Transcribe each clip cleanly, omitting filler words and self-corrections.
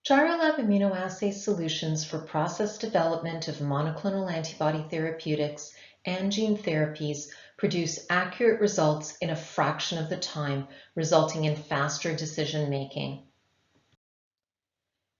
Gyrolab Immunoassay solutions for process development of monoclonal antibody therapeutics and gene therapies produce accurate results in a fraction of the time, resulting in faster decision-making.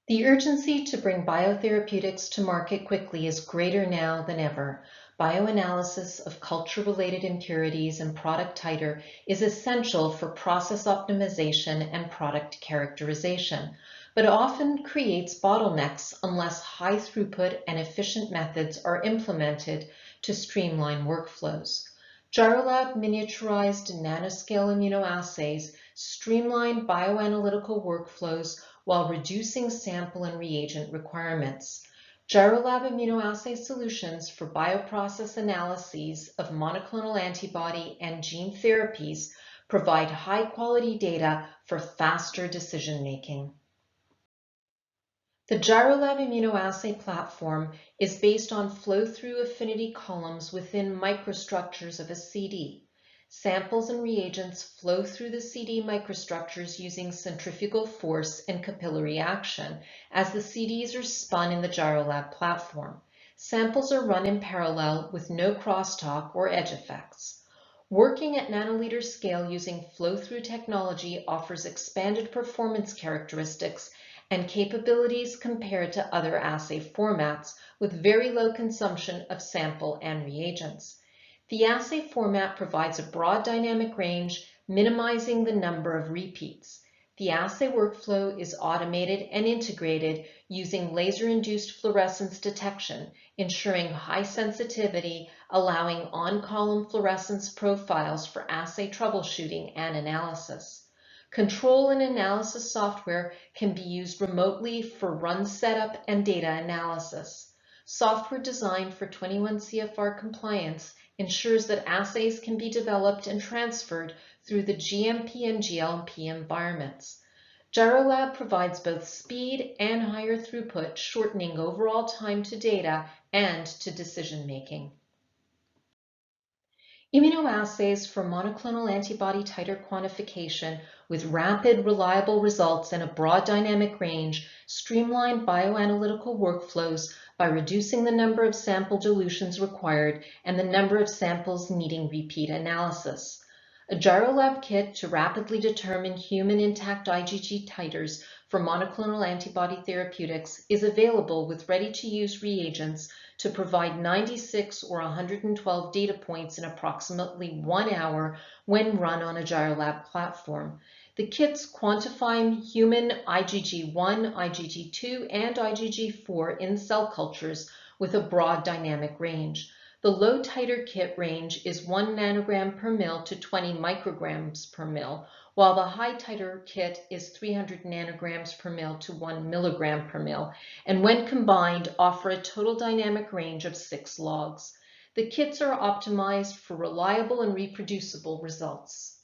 The urgency to bring biotherapeutics to market quickly is greater now than ever. Bioanalysis of culture-related impurities and product titer is essential for process optimization and product characterization, but often creates bottlenecks unless high throughput and efficient methods are implemented to streamline workflows. Gyrolab miniaturized nanoscale immunoassays streamline bioanalytical workflows while reducing sample and reagent requirements. Gyrolab immunoassay solutions for bioprocess analyses of monoclonal antibody and gene therapies provide high-quality data for faster decision-making. The Gyrolab immunoassay platform is based on flow-through affinity columns within microstructures of a CD. Samples and reagents flow through the CD microstructures using centrifugal force and capillary action as the CDs are spun in the Gyrolab platform. Samples are run in parallel with no crosstalk or edge effects. Working at nanoliter scale using flow-through technology offers expanded performance characteristics and capabilities compared to other assay formats with very low consumption of sample and reagents. The assay format provides a broad dynamic range, minimizing the number of repeats. The assay workflow is automated and integrated using laser-induced fluorescence detection, ensuring high sensitivity, allowing on-column fluorescence profiles for assay troubleshooting and analysis. Control and analysis software can be used remotely for run setup and data analysis. Software designed for 21 CFR compliance ensures that assays can be developed and transferred through the GMP and GLP environments. Gyrolab provides both speed and higher throughput, shortening overall time to data and to decision-making. Immunoassays for monoclonal antibody titer quantification with rapid, reliable results and a broad dynamic range streamline bioanalytical workflows by reducing the number of sample dilutions required and the number of samples needing repeat analysis. A Gyrolab kit to rapidly determine human intact IgG titers for monoclonal antibody therapeutics is available with ready-to-use reagents to provide 96 or 112 data points in approximately 1 hour when run on a Gyrolab platform. The kits quantify human IgG1, IgG2, and IgG4 in cell cultures with a broad dynamic range. The low titer kit range is 1 nanogram per mil to 20 micrograms per mil, while the high titer kit is 300 nanograms per mil to 1 milligram per mil, and when combined offer a total dynamic range of 6 logs. The kits are optimized for reliable and reproducible results.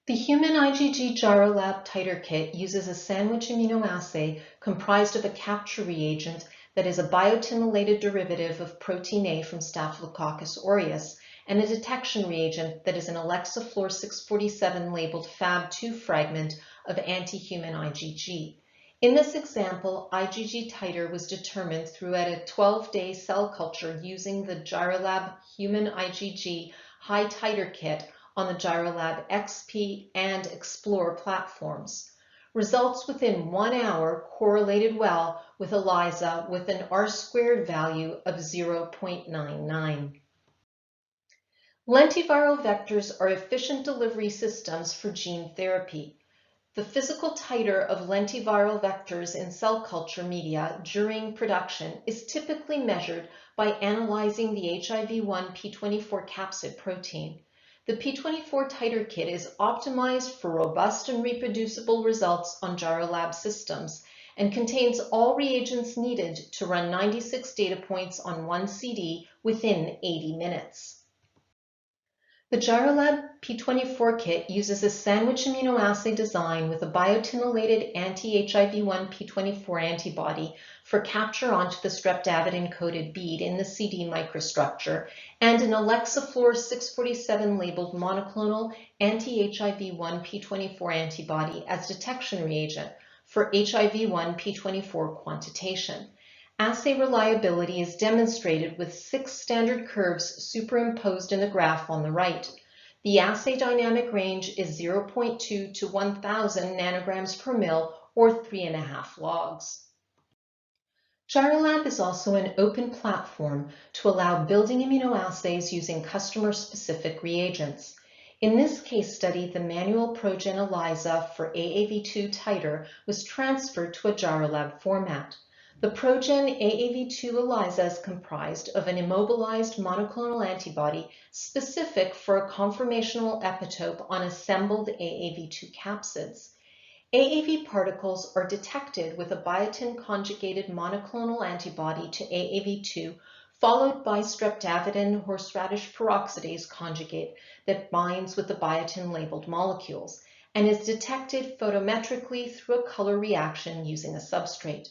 The human IgG Gyrolab titer kit uses a sandwich immunoassay comprised of a capture reagent that is a biotin-related derivative of protein A from Staphylococcus aureus and a detection reagent that is an ELISA Fluor 647 labeled Fab2 fragment of anti-human IgG. In this example, IgG titer was determined through a 12-day cell culture using the Gyrolab human IgG high titer kit on the Gyrolab XP and Explore platforms. Results within 1 hour correlated well with ELISA with an R-squared value of 0.99. Lentiviral vectors are efficient delivery systems for gene therapy. The physical titer of lentiviral vectors in cell culture media during production is typically measured by analyzing the HIV-1 P24 capsid protein. The P24 titer kit is optimized for robust and reproducible results on Gyrolab systems and contains all reagents needed to run 96 data points on one CD within 80 minutes. The Gyrolab P24 kit uses a sandwich immunoassay design with a biotin-related anti-HIV-1 P24 antibody for capture onto the streptavidin-coated bead in the CD microstructure and an ELISA Fluor 647 labeled monoclonal anti-HIV-1 P24 antibody as detection reagent for HIV-1 P24 quantitation. Assay reliability is demonstrated with 6 standard curves superimposed in the graph on the right. The assay dynamic range is 0.2 to 1,000 nanograms per mil, or 3.5 logs. Gyrolab is also an open platform to allow building immunoassays using customer-specific reagents. In this case study, the manual ProGen ELISA for AAV2 titer was transferred to a Gyrolab format. The ProGen AAV2 ELISA is comprised of an immobilized monoclonal antibody specific for a conformational epitope on assembled AAV2 capsids. AAV particles are detected with a biotin-conjugated monoclonal antibody to AAV2, followed by streptavidin horseradish peroxidase conjugate that binds with the biotin-labeled molecules and is detected photometrically through a color reaction using a substrate.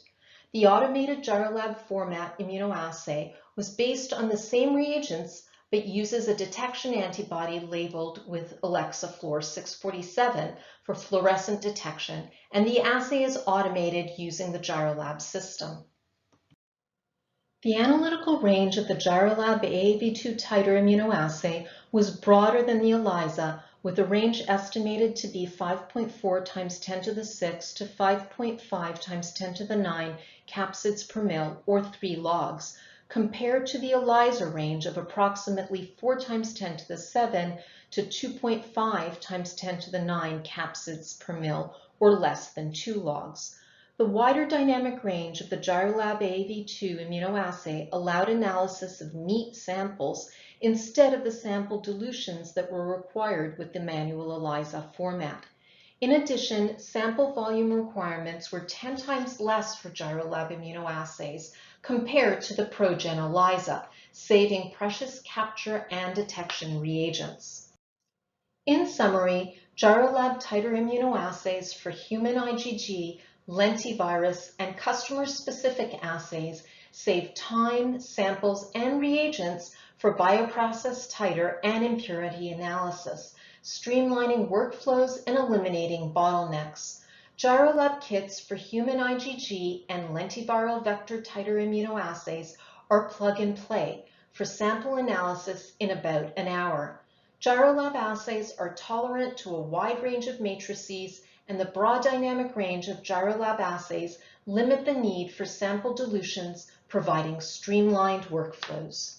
The automated Gyrolab format immunoassay was based on the same reagents but uses a detection antibody labeled with ELISA fluor 647 for fluorescent detection, and the assay is automated using the Gyrolab system. The analytical range of the Gyrolab AAV2 titer immunoassay was broader than the ELISA, with a range estimated to be 5.4 times 10 to the 6 to 5.5 times 10 to the 9 capsids per mil, or 3 logs, compared to the ELISA range of approximately 4 times 10 to the 7 to 2.5 times 10 to the 9 capsids per mil, or less than 2 logs. The wider dynamic range of the Gyrolab AAV2 immunoassay allowed analysis of neat samples instead of the sample dilutions that were required with the manual ELISA format. In addition, sample volume requirements were 10 times less for Gyrolab immunoassays compared to the ProGen ELISA, saving precious capture and detection reagents. In summary, Gyrolab titer immunoassays for human IgG, lentivirus, and customer-specific assays save time, samples, and reagents for bioprocess titer and impurity analysis, streamlining workflows and eliminating bottlenecks. Gyrolab kits for human IgG and lentiviral vector titer immunoassays are plug-and-play for sample analysis in about an hour. Gyrolab assays are tolerant to a wide range of matrices, and the broad dynamic range of Gyrolab assays limit the need for sample dilutions, providing streamlined workflows.